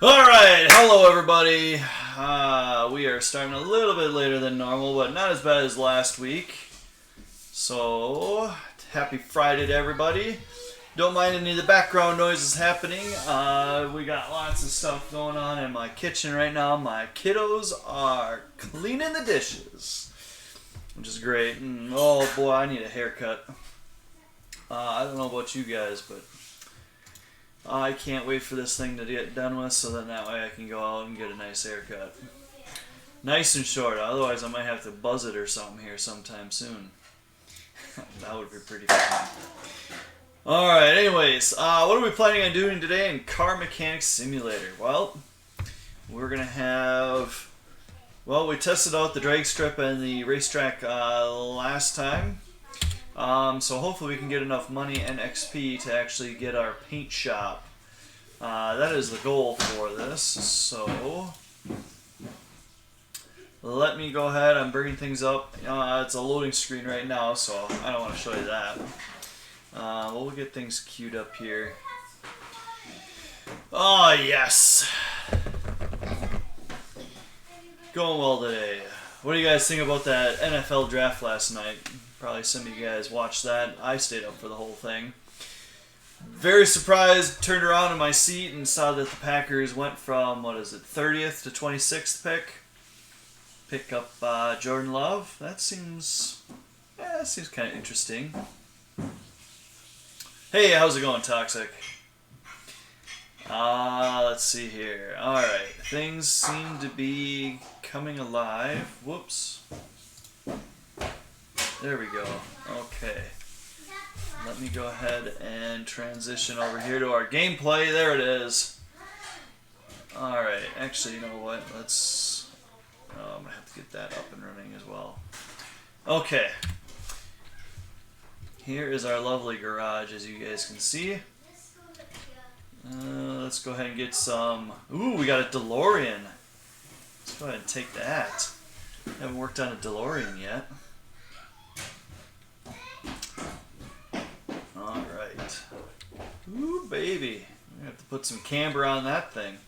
Alright, hello everybody. We are starting a little bit later than normal, but not as bad as last week. So, happy Friday to everybody. Don't mind any of the background noises happening. We got lots of stuff going on in my kitchen right now. My kiddos are cleaning the dishes, which is great. And, oh boy, I need a haircut. I don't know about you guys, but I can't wait for this thing to get done with, so then that way I can go out and get a nice haircut. Nice and short, otherwise I might have to buzz it or something here sometime soon. That would be pretty fun. Alright, anyways, what are we planning on doing today in Car Mechanic Simulator? Well, we're going to have... Well, we tested out the drag strip and the racetrack last time. So hopefully we can get enough money and XP to actually get our paint shop. That is the goal for this. So let me go ahead. I'm bringing things up. It's a loading screen right now, so I don't want to show you that. We'll get things queued up here. Oh yes, going well today. What do you guys think about that NFL draft last night? Probably some of you guys watched that. I stayed up for the whole thing. Very surprised, turned around in my seat and saw that the Packers went from, 30th to 26th pick. Pick up Jordan Love. That seems kind of interesting. Hey, how's it going, Toxic? Let's see here. Alright, things seem to be coming alive. Whoops. There we go. Okay. Let me go ahead and transition over here to our gameplay. There it is. Alright, actually, you know what? Let's... Oh, I'm going to have to get that up and running as well. Okay. Here is our lovely garage, as you guys can see. Let's go ahead and get some... Ooh, we got a DeLorean. Let's go ahead and take that. Haven't worked on a DeLorean yet. Alright. Ooh, baby. We have to put some camber on that thing.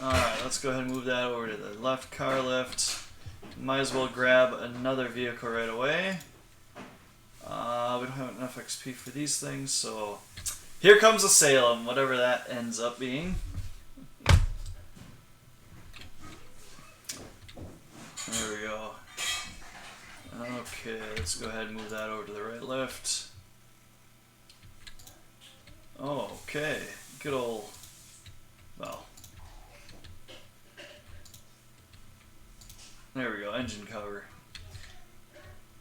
Alright, let's go ahead and move that over to the left car lift. Might as well grab another vehicle right away. We don't have enough XP for these things, so... Here comes a Salem, whatever that ends up being. There we go. Okay, let's go ahead and move that over to the right lift. Oh, okay. Good old... Well. There we go, engine cover.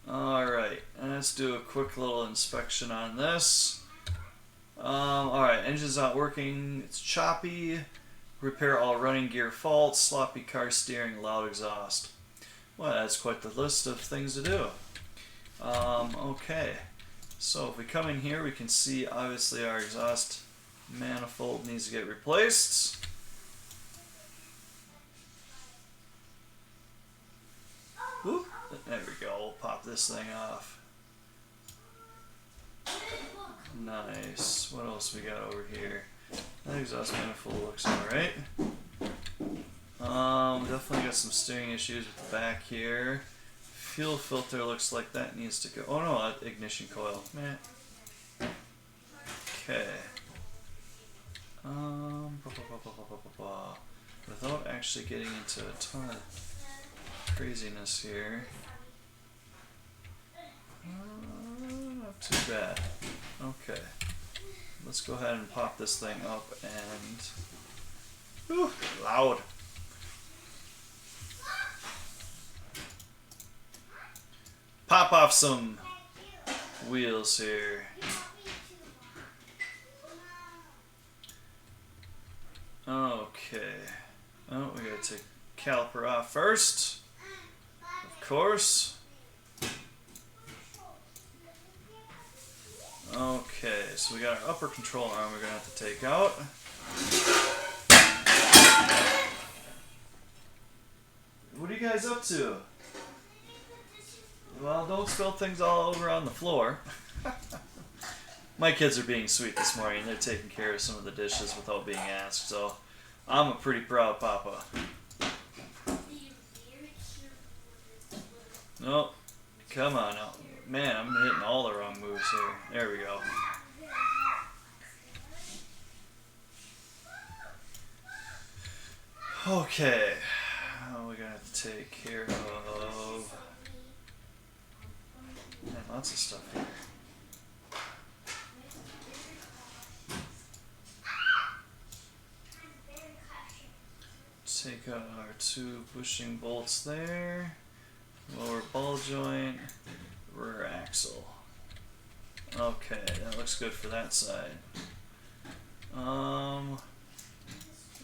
Alright, and let's do a quick little inspection on this. Alright, engine's not working, it's choppy. Repair all running gear faults, sloppy car steering, loud exhaust. Well, that's quite the list of things to do. Okay, so if we come in here, we can see obviously our exhaust manifold needs to get replaced. Whoop. There we go, we'll pop this thing off. Nice. What else we got over here? That exhaust manifold looks alright. Definitely got some steering issues with the back here. Fuel filter looks like that needs to go. Oh no, that ignition coil. Meh. Okay. Without actually getting into a ton of craziness here. Not too bad. Okay. Let's go ahead and pop this thing up and... Whew, loud. Pop off some wheels here. Okay. Oh, we gotta take caliper off first. Of course. Okay, so we got our upper control arm we're gonna have to take out. What are you guys up to? Well, don't spill things all over on the floor. My kids are being sweet this morning. They're taking care of some of the dishes without being asked, so I'm a pretty proud papa. Nope. Come on now. Man, I'm hitting all the wrong moves here. There we go. Okay. Oh, we're gonna have to take care of... Man, lots of stuff here. Take out our 2 bushing bolts there. Lower ball joint. Rear axle. Okay, that looks good for that side.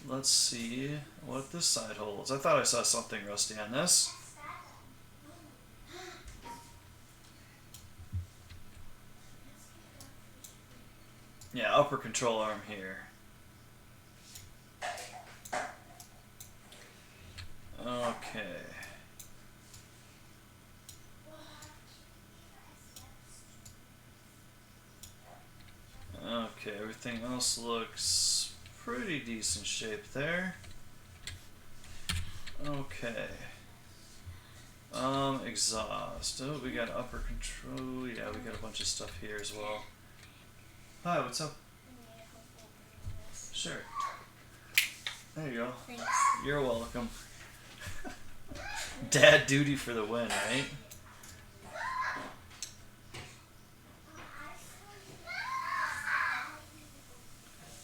Let's see what this side holds. I thought I saw something rusty on this. Yeah, upper control arm here. Okay. Okay, everything else looks pretty decent shape there. Okay. Exhaust. Oh, we got upper control. Yeah, we got a bunch of stuff here as well. Hi, what's up? Sure. There you go. Thanks. You're welcome. Dad duty for the win, right?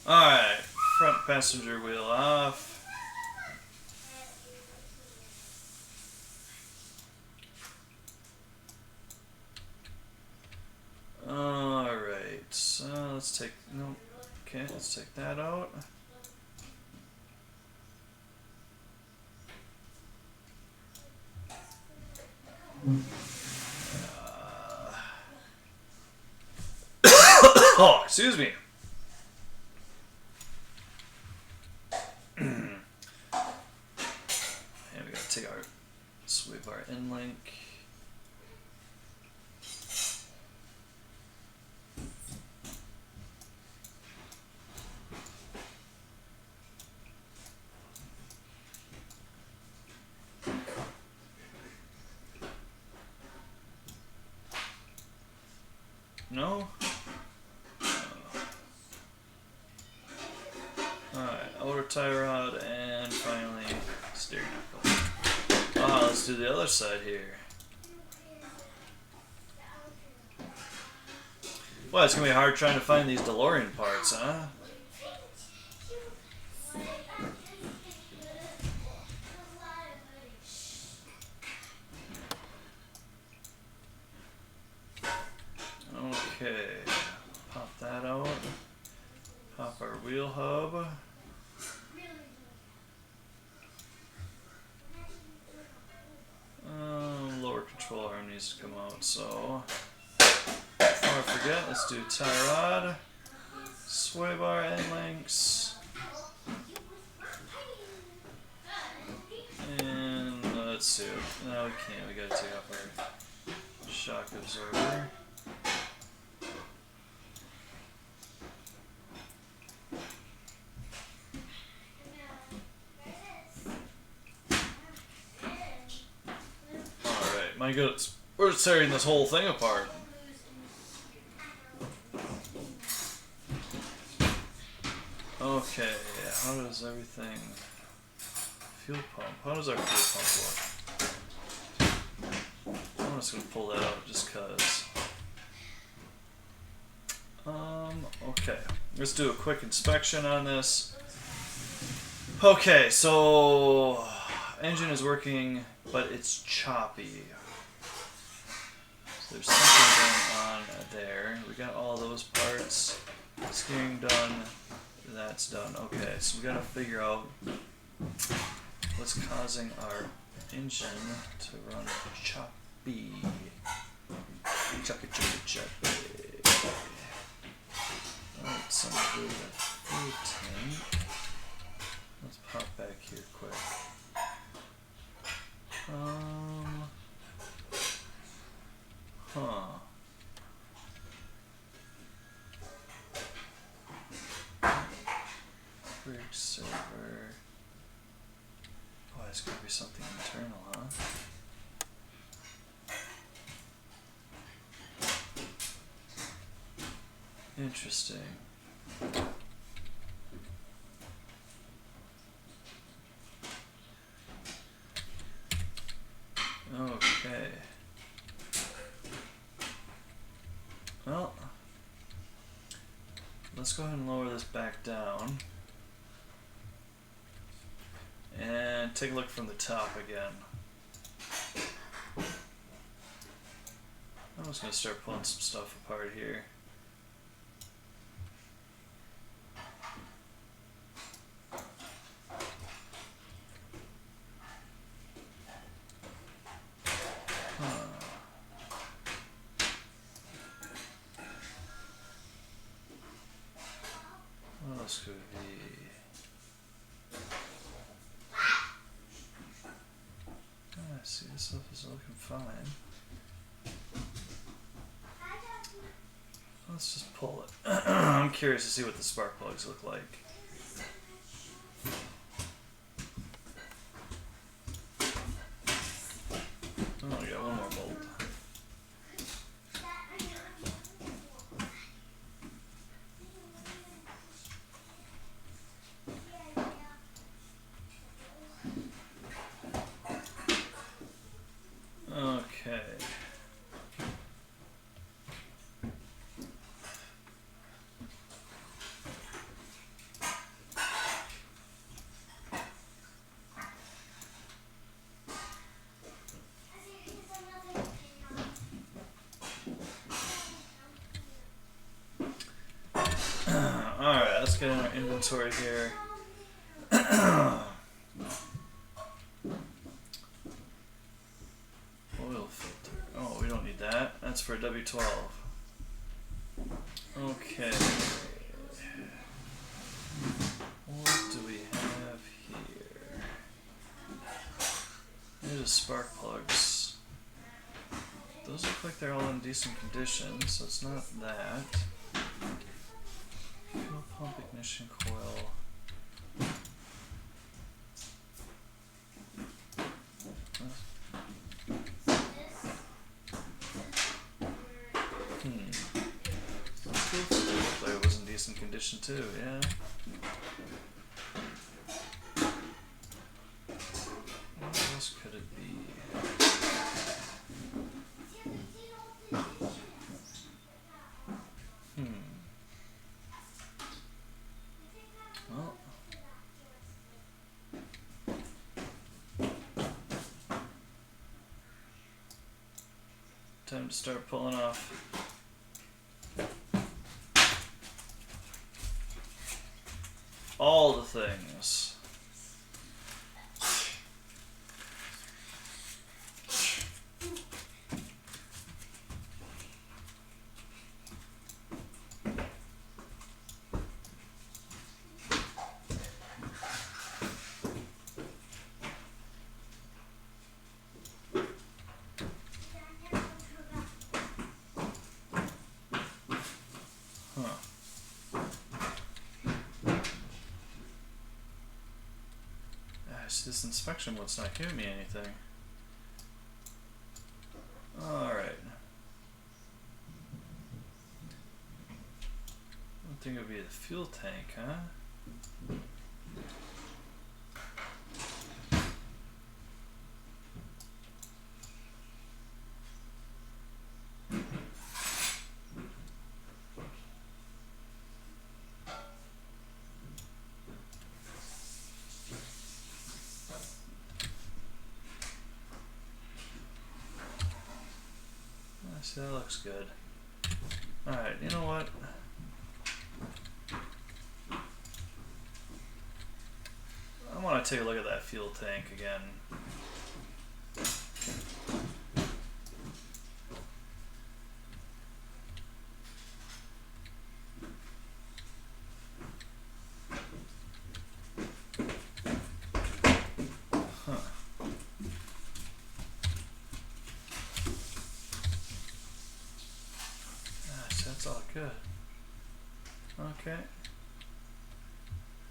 Alright, front passenger wheel off. Alright, so let's take, no, okay, let's take that out. Oh, excuse me. And we gotta take our sway bar end link. No? Alright, outer tie rod and finally steering knuckle. Let's do the other side here. Well, it's gonna be hard trying to find these DeLorean parts, huh? Okay, pop that out. Pop our wheel hub. Lower control arm needs to come out, so before I forget, let's do tie rod, sway bar end links, and let's see. No, we can't. We gotta take off our shock absorber. My goodness, we're tearing this whole thing apart. Okay, how does everything... Fuel pump, how does our fuel pump look? I'm just gonna pull that out just cause. Okay, let's do a quick inspection on this. Okay, so engine is working, but it's choppy. There's something going on there. We got all those parts. Steering done. That's done. Okay, so we gotta figure out what's causing our engine to run choppy. Choppy, choppy, choppy. Alright, so I'm gonna do the fuel tank. Let's pop back here quick. it's gonna be something internal, huh? Interesting. Okay. Well, let's go ahead and lower this back down. And take a look from the top again. I'm just going to start pulling some stuff apart here. What else could it be? See, this stuff is looking fine. Let's just pull it. I'm curious to see what the spark plugs look like. Oh, we got one more bolt. Okay. Alright, let's get in our inventory here. Oil filter. Oh, we don't need that. That's for W12. Okay. What do we have here? These are spark plugs. Those look like they're all in decent condition, so it's not that. Fuel pump ignition coil. Fuel filter looked like it was in decent condition too, yeah. What else could it be? Well, time to start pulling off. All the things. This inspection wood's not giving me anything. Alright. I think it would be the fuel tank, huh? See, that looks good. Alright, you know what? I want to take a look at that fuel tank again. That's all good. Okay.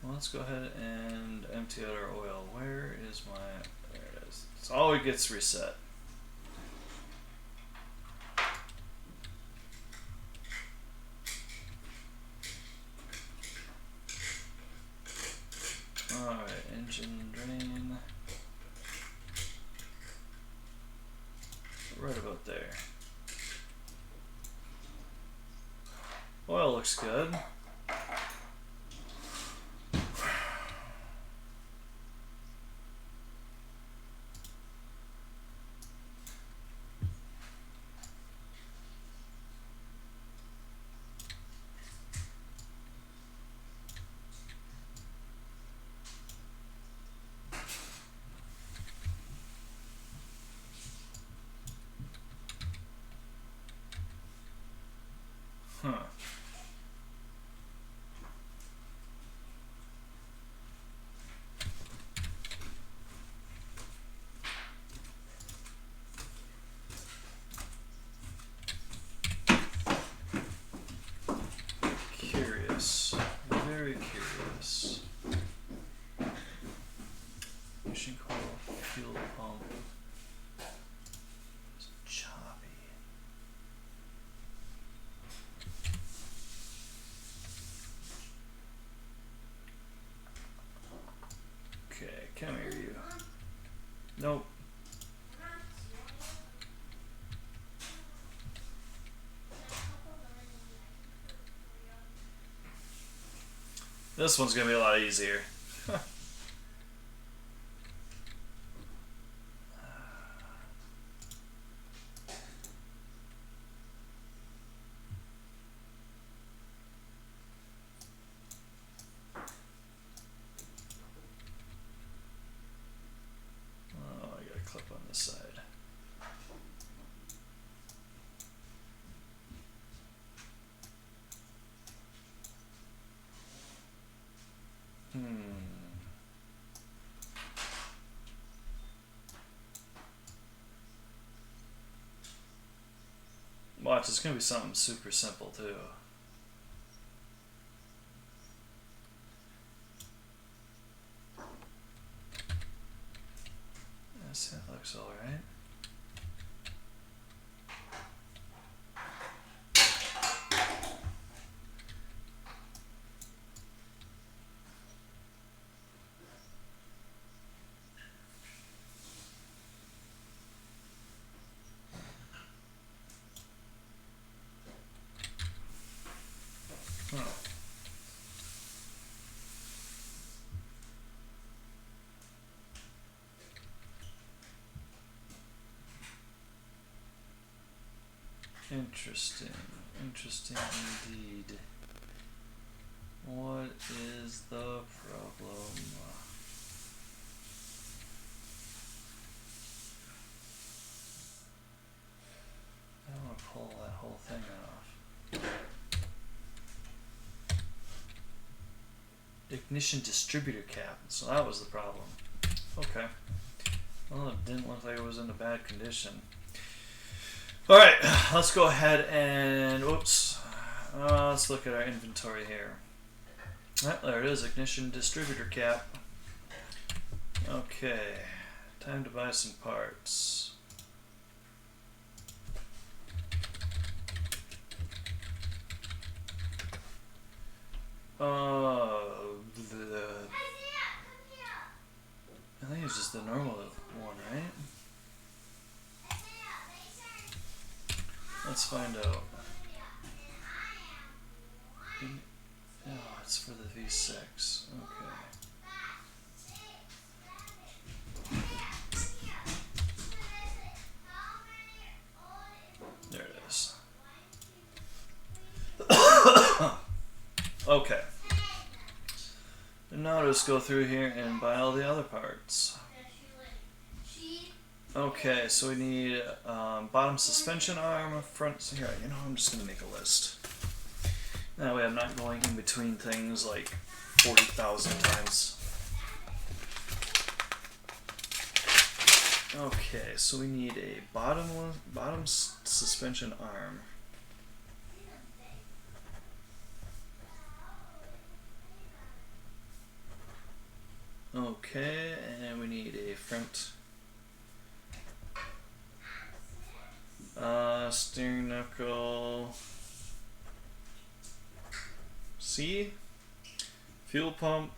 Well, let's go ahead and empty out our oil. Where is my... There it is. So all it gets reset. Alright, engine drain. Right about there. Oil looks good. Huh. Curious. Very curious. Mission coil, fuel pump. It's choppy. Okay, come here, you. Nope. This one's gonna be a lot easier. Oh, I got a clip on this side. Watch, it's gonna be something super simple too. Yes, that looks alright. Oh. Interesting. Interesting indeed. What is the problem? I don't want to pull that whole thing off. Ignition distributor cap. So that was the problem. Okay. Well, it didn't look like it was in a bad condition. Alright, let's go ahead and, whoops, let's look at our inventory here. There it is, ignition distributor cap. Okay, time to buy some parts. I think it's just the normal one, right? Let's find out. Oh, it's for the V6. Okay. There it is. Okay. And now just go through here and buy all the other parts. Okay, so we need bottom suspension arm, front. Here, you know, I'm just gonna make a list. That way, I'm not going in between things like 40,000 times. Okay, so we need a bottom suspension arm. Okay, and we need a front steering knuckle. C. Fuel pump.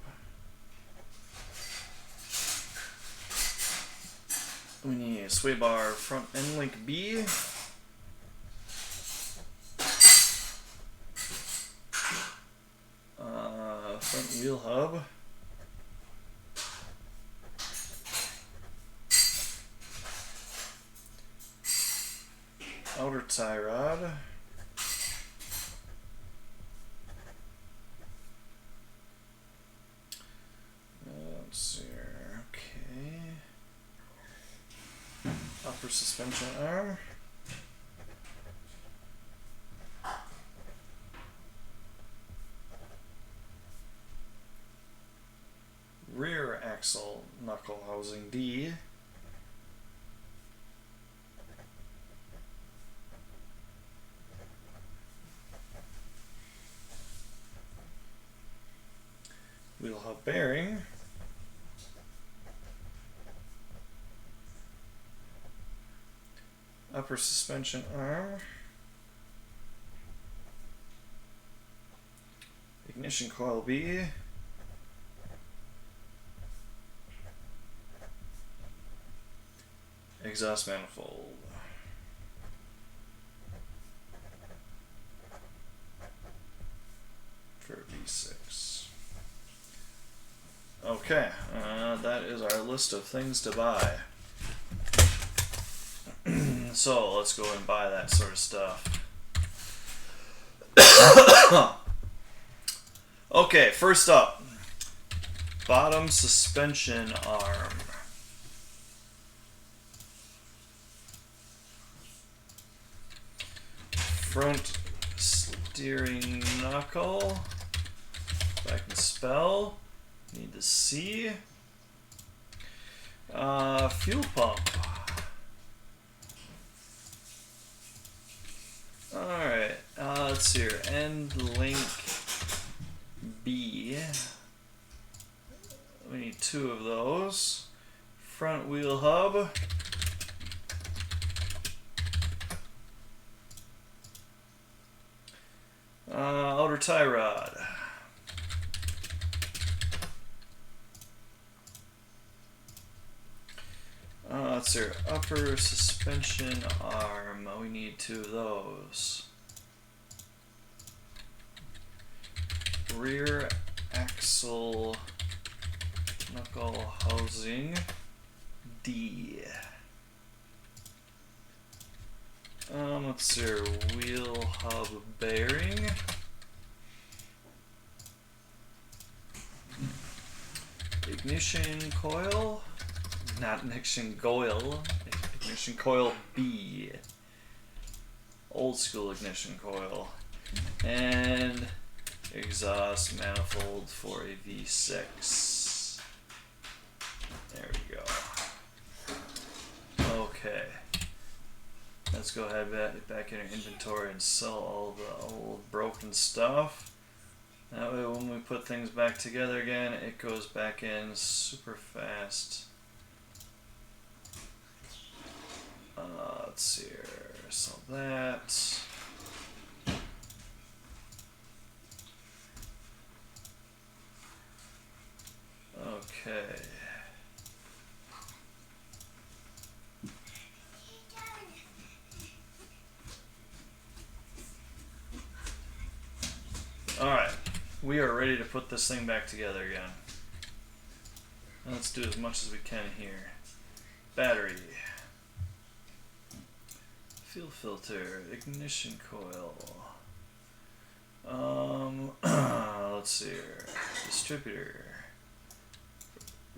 We need a sway bar front end link B. Front wheel hub. Outer tie rod. Let's see here. Okay. Upper suspension arm. Rear axle knuckle housing D. Wheel hub bearing. Upper suspension arm. Ignition coil B. Exhaust manifold. For V6. Okay, that is our list of things to buy. So let's go and buy that sort of stuff. Okay, first up, bottom suspension arm. Front steering knuckle. If I can spell. Need the C. Fuel pump. Alright, let's see here. End link B. We need 2 of those. Front wheel hub. Outer tie rod. Let's see, upper suspension arm. We need 2 of those. Rear axle knuckle housing D. Let's see, wheel hub bearing. Ignition coil. Not ignition coil. Ignition coil B. Old school ignition coil. And exhaust manifold for a V6. There we go. Okay. Let's go ahead back in our inventory and sell all the old broken stuff. That way when we put things back together again, it goes back in super fast. Let's see here. So that. Okay. Alright, we are ready to put this thing back together again. Let's do as much as we can here. Battery. Fuel filter. Ignition coil. Let's see here. Distributor.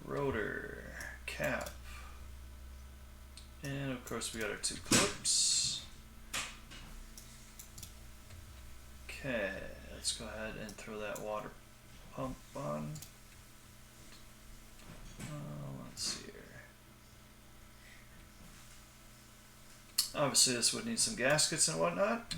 Rotor. Cap. And of course we got our 2 clips. Okay. Let's go ahead and throw that water pump on. Let's see here. Obviously this would need some gaskets and whatnot.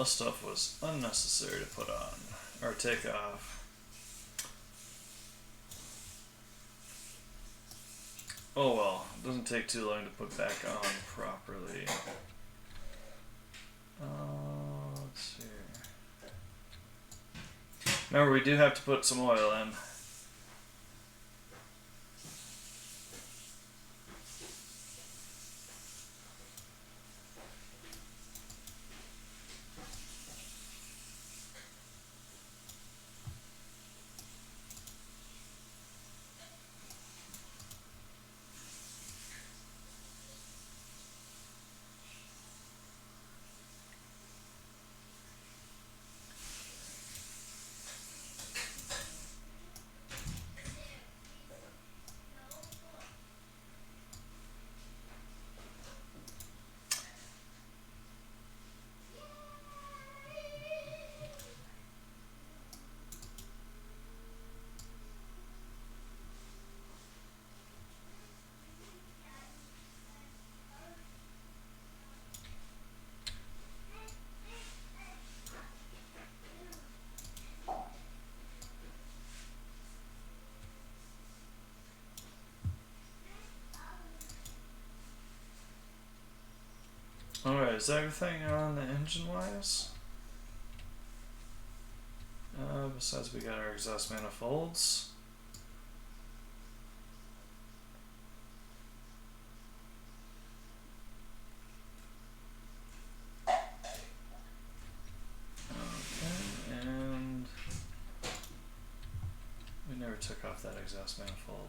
this stuff was unnecessary to put on or take off. Oh well, it doesn't take too long to put back on properly. Let's see. Remember, we do have to put some oil in. Alright, is everything on the engine wise? Besides we got our exhaust manifolds. Okay, and we never took off that exhaust manifold.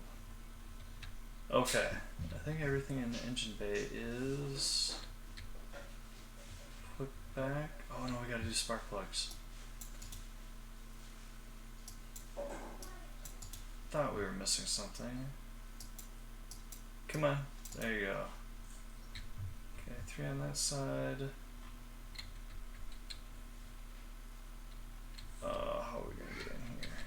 Okay, I think everything in the engine bay is put back. Oh no, we gotta do spark plugs. Thought we were missing something. Come on, there you go. Okay, 3 on that side. How are we gonna get in here?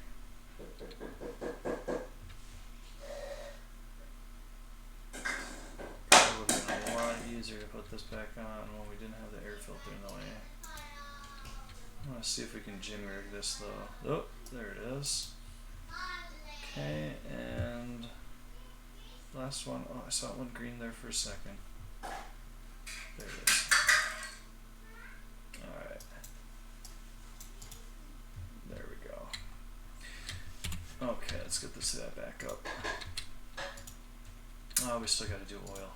Probably would have been a lot easier to put this back on when we didn't have the air filter in the way. I want to see if we can jimmy rig this though. Oh, there it is. Okay, and last one. Oh, I saw it went green there for a second. There it is. Alright. There we go. Okay, let's get this back up. Oh, we still gotta do oil.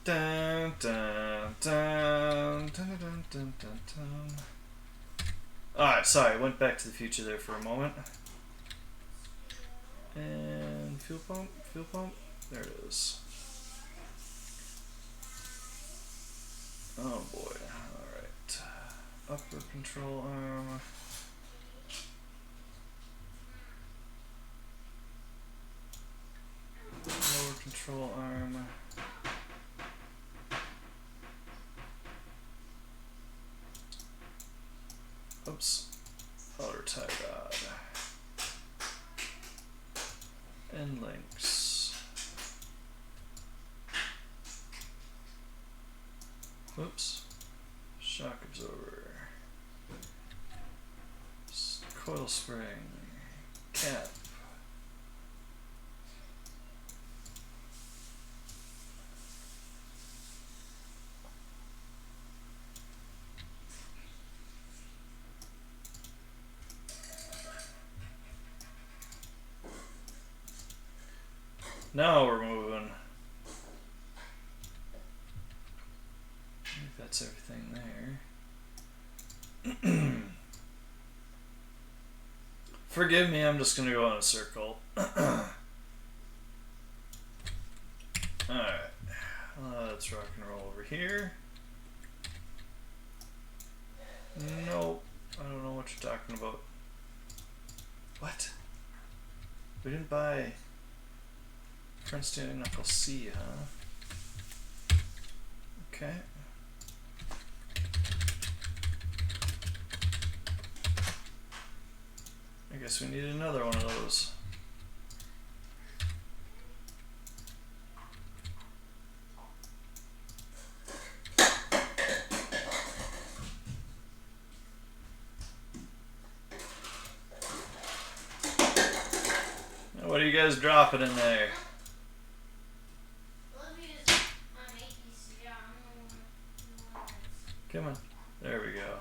Dun dun dun dun dun dun dun dun. Alright, sorry, went back to the future there for a moment. And fuel pump, there it is. Oh boy, alright. Upper control arm. Lower control arm. Oops. Outer tie rod. End links. Whoops. Shock absorber. Coil spring. Cap. Now we're moving. I think that's everything there. Forgive me, I'm just gonna go in a circle. Alright. Let's rock and roll over here. Nope. I don't know what you're talking about. What? We didn't buy front standing knuckle C, huh? Okay. I guess we need another one of those. What are you guys dropping in there? Come on. There we go.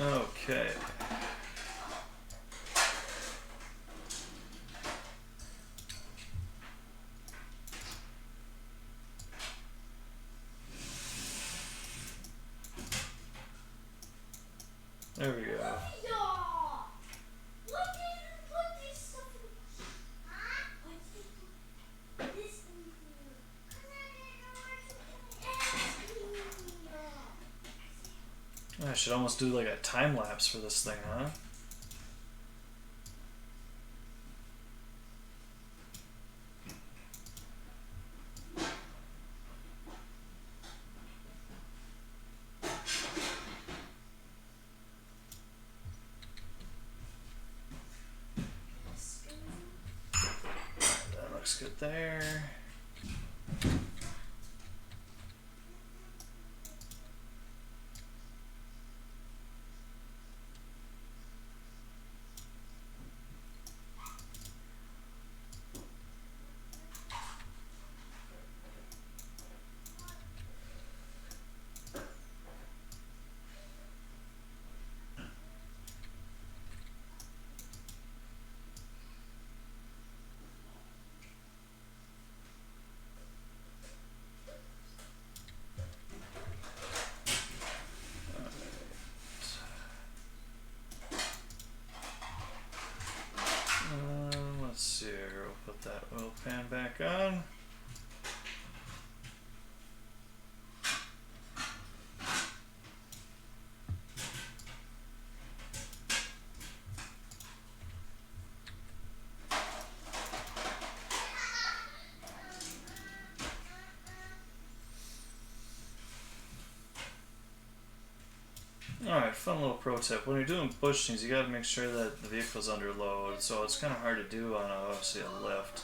Okay. There we go. I should almost do like a time lapse for this thing, huh? That looks good there. Let's see here. We'll put that oil pan back on. Alright, fun little pro tip. When you're doing bushings, you gotta make sure that the vehicle's under load, so it's kind of hard to do on obviously a lift.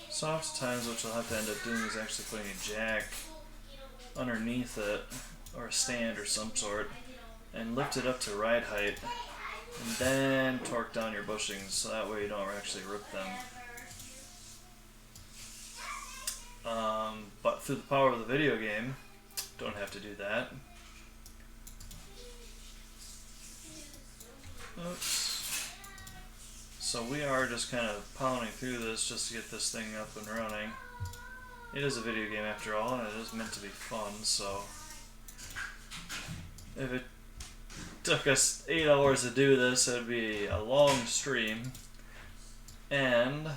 So oftentimes what you'll have to end up doing is actually putting a jack underneath it, or a stand or some sort, and lift it up to ride height, and then torque down your bushings, so that way you don't actually rip them. But through the power of the video game, don't have to do that. Oops. So we are just kind of pounding through this just to get this thing up and running. It is a video game after all, and it is meant to be fun, so if it took us 8 hours to do this, it would be a long stream. And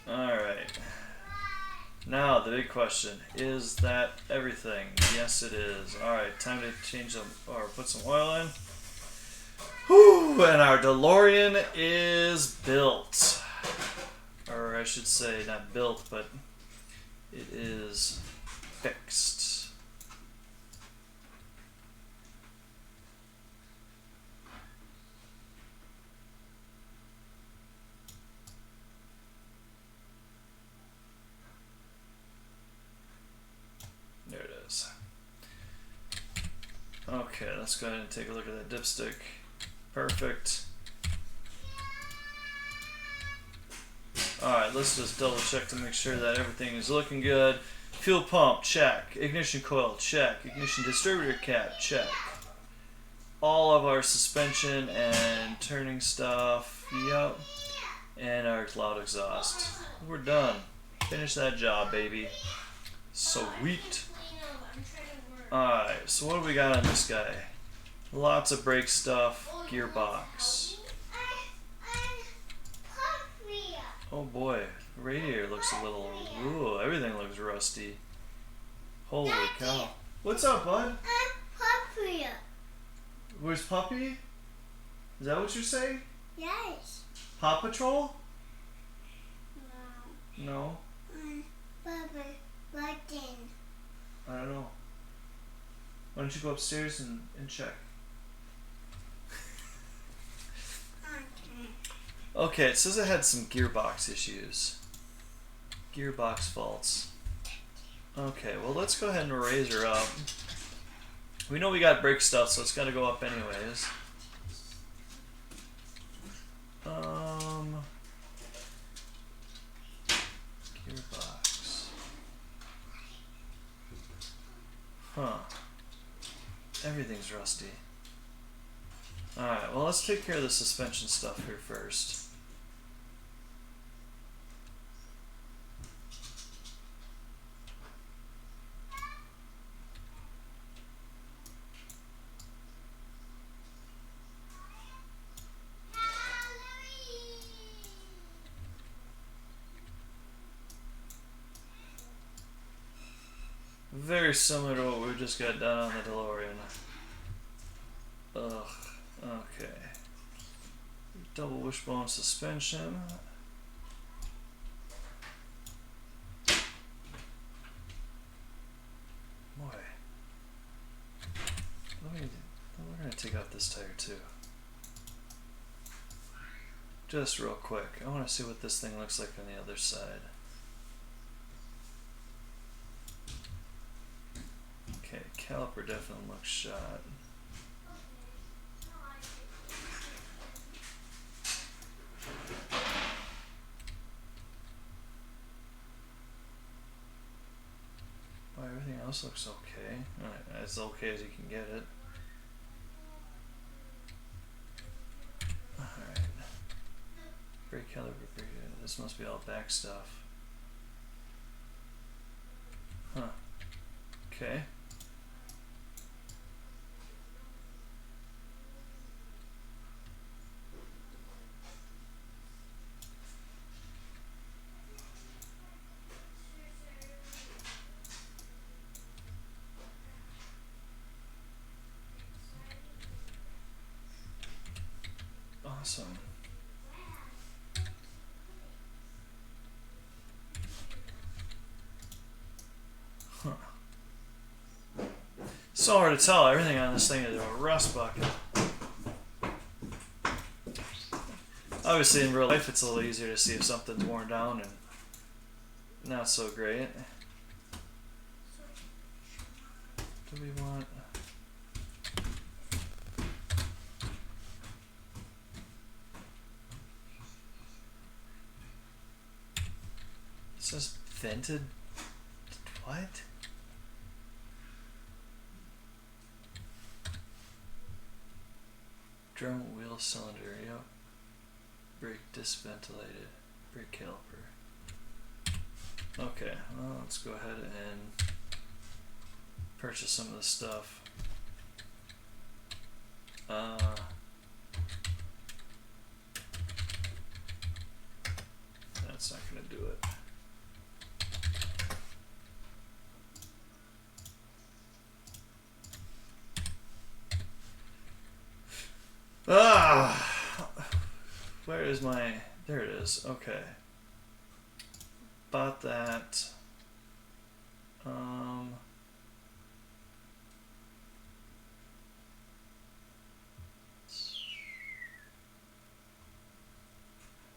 alright. Now, the big question, is that everything? Yes, it is. Alright, time to change them, or put some oil in. Whew, and our DeLorean is built. Or I should say, not built, but it is fixed. There it is. Okay, let's go ahead and take a look at that dipstick. Perfect. Alright, let's just double check to make sure that everything is looking good. Fuel pump, check. Ignition coil, check. Ignition distributor cap, check. All of our suspension and turning stuff, yep. And our loud exhaust. We're done. Finish that job, baby. Sweet. Alright, so what do we got on this guy? Lots of brake stuff, gearbox. Oh boy, the radiator looks a little, ooh, everything looks rusty. Holy cow. What's up, bud? Puppy. Where's Puppy? Is that what you're saying? Yes. Paw Patrol? No. No? Papa, button. I don't know. Why don't you go upstairs and check? Okay, it says it had some gearbox issues. Gearbox faults. Okay, well let's go ahead and raise her up. We know we got brake stuff, so it's got to go up anyways. Gearbox. Huh. Everything's rusty. Alright, well let's take care of the suspension stuff here first. Very similar to what we just got done on the DeLorean. Ugh. Okay. Double wishbone suspension. Boy. We're gonna take out this tire too. Just real quick. I want to see what this thing looks like on the other side. Okay, caliper definitely looks shot. Oh, everything else looks okay. Alright, as okay as you can get it. Alright. Brake caliper, this must be all back stuff. Huh. Okay. Awesome. Huh. So hard to tell. Everything on this thing is a rust bucket. Obviously, in real life, it's a little easier to see if something's worn down and not so great. Do we want... It says vented. What? Drum wheel cylinder. Yep. Brake disc ventilated. Brake caliper. Okay. Well, let's go ahead and purchase some of this stuff. That's not going to do it. Where is my... There it is. Okay. Bought that.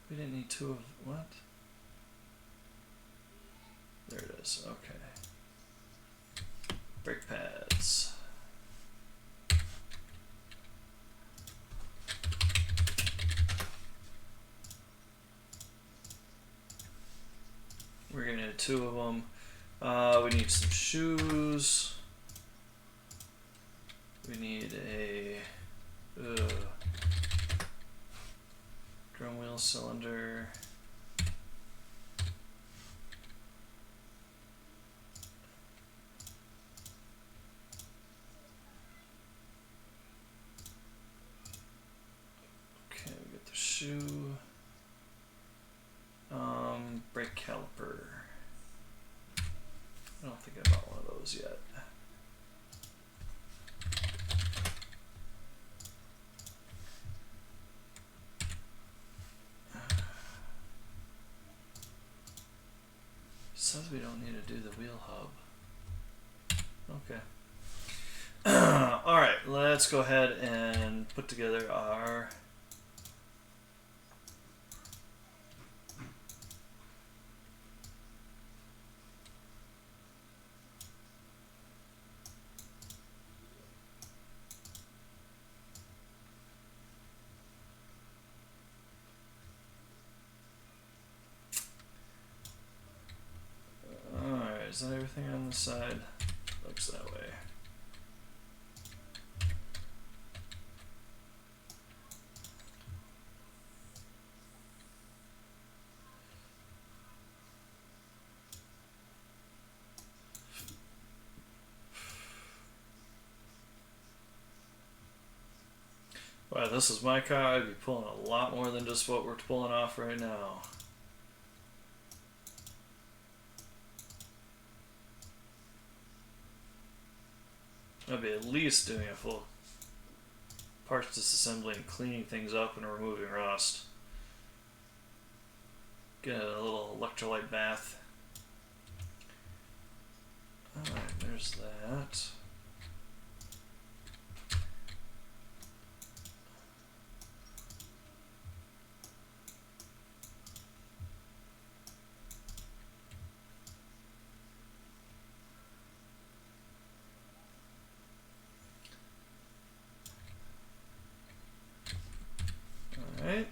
We didn't need two of... What? There it is. Okay. Brake pads. We're gonna need two of them. We need some shoes. We need a drum wheel cylinder. Okay, we get the shoe. Brake caliper. I don't think I bought one of those yet. Says we don't need to do the wheel hub. Okay. Alright, let's go ahead and put together our Alright, is that everything on the side? Looks that way. Wow, this is my car. I'd be pulling a lot more than just what we're pulling off right now. I'd be at least doing a full parts disassembly and cleaning things up and removing rust. Get a little electrolyte bath. Alright, there's that. Alright.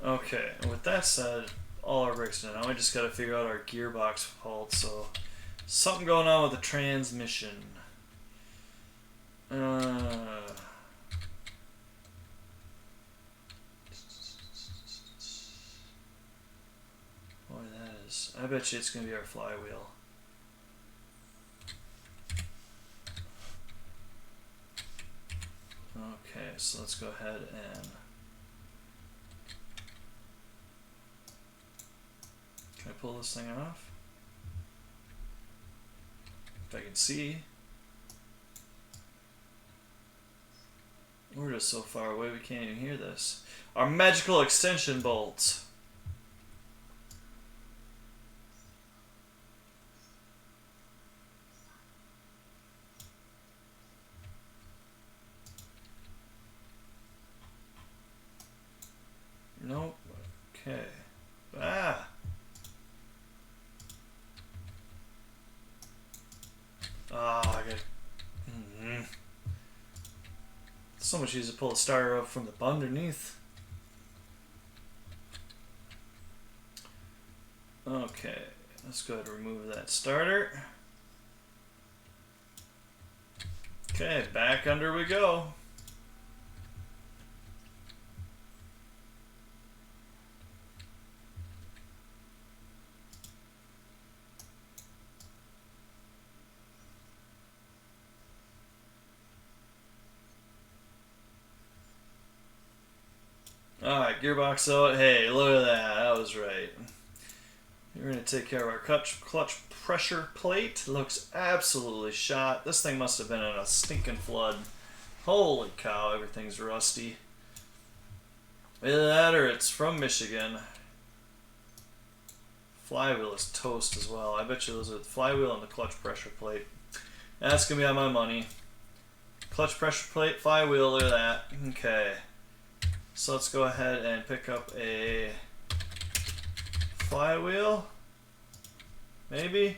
Okay, and with that said, all our brakes done. Now we just gotta figure out our gearbox fault, so something going on with the transmission. Boy, that is. I bet you it's gonna be our flywheel. Okay, so let's go ahead and. Can I pull this thing off? If I can see. We're just so far away we can't even hear this. Our magical extension bolts. Nope. Okay. Ah! Ah, I got. So much easier to pull the starter up from the underneath. Okay, let's go ahead and remove that starter. Okay, back under we go. Alright, gearbox out. Hey, look at that. I was right. We're going to take care of our clutch pressure plate. Looks absolutely shot. This thing must have been in a stinking flood. Holy cow, everything's rusty. Either that or it's from Michigan. Flywheel is toast as well. I bet you those are the flywheel and the clutch pressure plate. That's going to be on my money. Clutch pressure plate, flywheel, look at that. Okay. So let's go ahead and pick up a flywheel, maybe.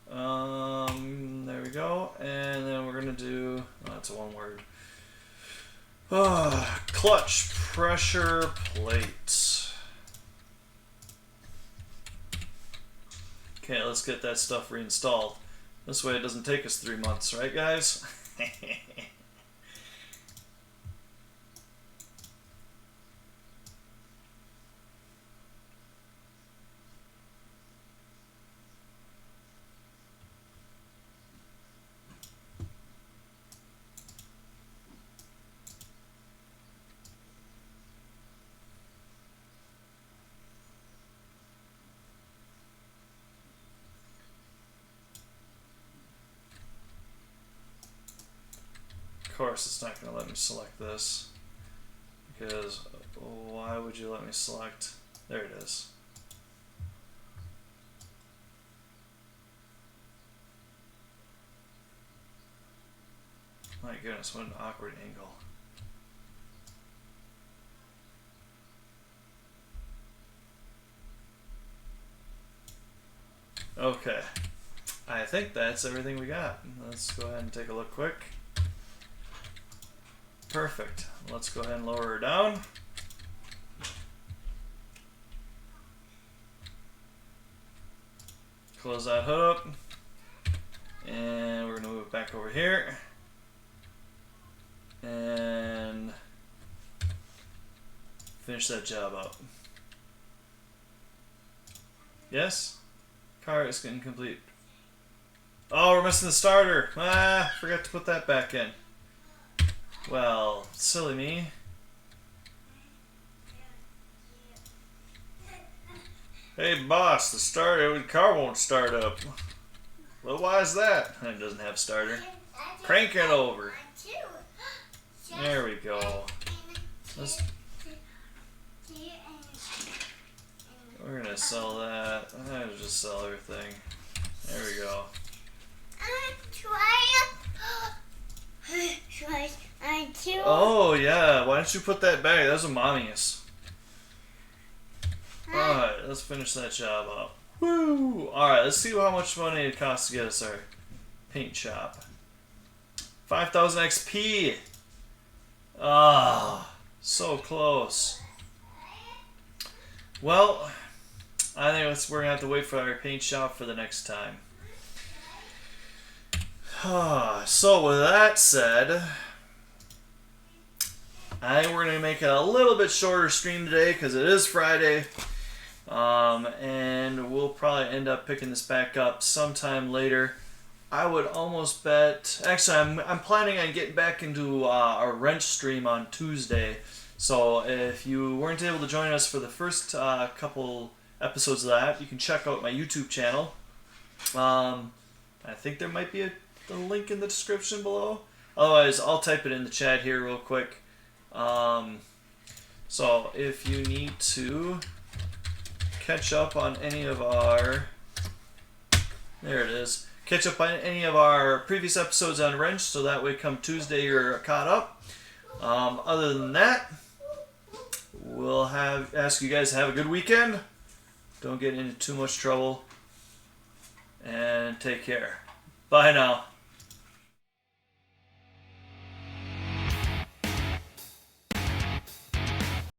There we go, and then we're gonna do. Oh, that's one word. Clutch pressure plate. Okay, let's get that stuff reinstalled. This way, it doesn't take us 3 months, right, guys? Of course, it's not going to let me select this, because why would you let me select? There it is. My goodness, what an awkward angle. Okay. I think that's everything we got. Let's go ahead and take a look quick. Perfect. Let's go ahead and lower her down. Close that hood up. And we're going to move it back over here. And finish that job up. Yes? Car is incomplete. Oh, we're missing the starter. Forgot to put that back in. Well, silly me. Hey boss, the car won't start up. Well, why is that? It doesn't have starter. Crank it over. There we go. We're gonna sell that. I'm gonna just sell everything. There we go. Oh yeah, why don't you put that back? That was a mommy's. Alright, let's finish that job up. Woo! Alright, let's see how much money it costs to get us our paint shop. 5,000 XP! Ah, so close. Well, I think we're going to have to wait for our paint shop for the next time. So with that said, I think we're going to make it a little bit shorter stream today because it is Friday. And we'll probably end up picking this back up sometime later. I would almost bet... Actually, I'm planning on getting back into our wrench stream on Tuesday. So if you weren't able to join us for the first couple episodes of that, you can check out my YouTube channel. I think there might be a link in the description below. Otherwise, I'll type it in the chat here real quick. So if you need to catch up on any of our... There it is. Catch up on any of our previous episodes on wrench, so that way come Tuesday you're caught up. Other than that, we'll ask you guys to have a good weekend. Don't get into too much trouble. And take care. Bye now.